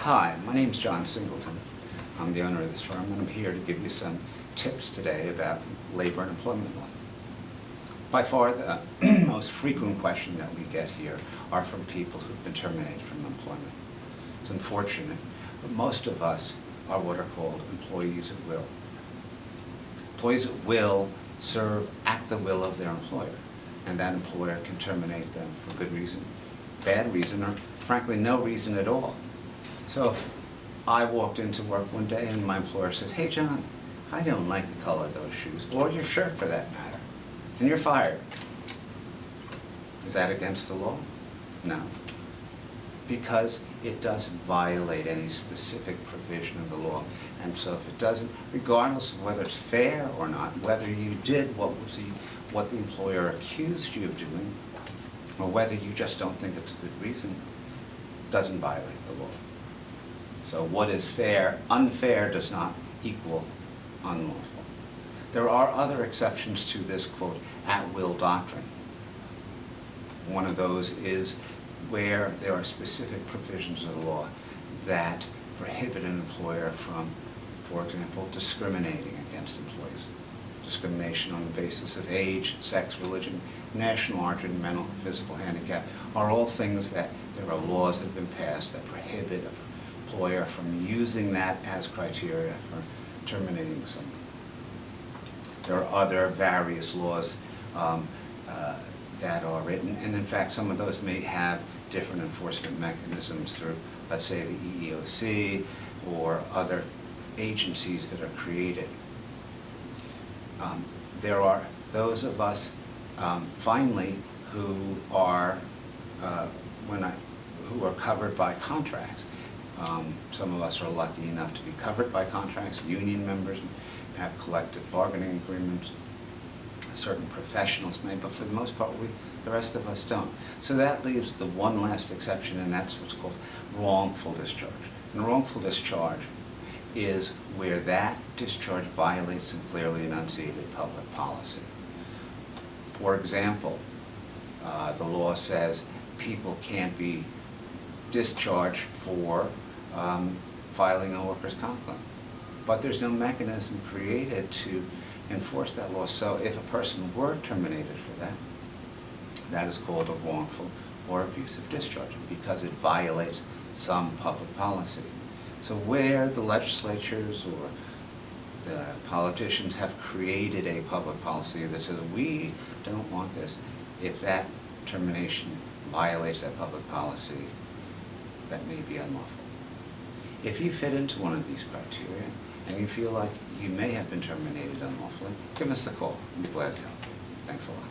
Hi, my name is John Singleton. I'm the owner of this firm, and I'm here to give you some tips today about labor and employment law. By far, the most frequent question that we get here are from people who've been terminated from employment. It's unfortunate, but most of us are what are called employees at will. Employees at will serve at the will of their employer, and that employer can terminate them for good reason, bad reason, or frankly no reason at all. So if I walked into work one day and my employer says, "Hey John, I don't like the color of those shoes, or your shirt for that matter," and you're fired. Is that against the law? No. Because it doesn't violate any specific provision of the law. And so if it doesn't, regardless of whether it's fair or not, whether you did what the employer accused you of doing, or whether you just don't think it's a good reason, it doesn't violate the law. So what is fair, unfair does not equal unlawful. There are other exceptions to this, quote, at-will doctrine. One of those is where there are specific provisions of the law that prohibit an employer from, for example, discriminating against employees. Discrimination on the basis of age, sex, religion, national origin, mental, physical handicap are all things that there are laws that have been passed that prohibit an employer from using that as criteria for terminating someone. There are other various laws that are written, and in fact some of those may have different enforcement mechanisms through, let's say, the EEOC or other agencies that are created. There are those of us, finally, who are covered by contracts. Some of us are lucky enough to be covered by contracts, union members, have collective bargaining agreements. Certain professionals may, but for the most part, the rest of us don't. So that leaves the one last exception, and that's what's called wrongful discharge. And wrongful discharge is where that discharge violates some clearly enunciated public policy. For example, the law says people can't be discharged for filing a workers' comp claim. But there's no mechanism created to enforce that law. So if a person were terminated for that, that is called a wrongful or abusive discharge because it violates some public policy. So where the legislatures or the politicians have created a public policy that says we don't want this, if that termination violates that public policy, that may be unlawful. If you fit into one of these criteria and you feel like you may have been terminated unlawfully, give us a call. We'd be glad to help. Thanks a lot.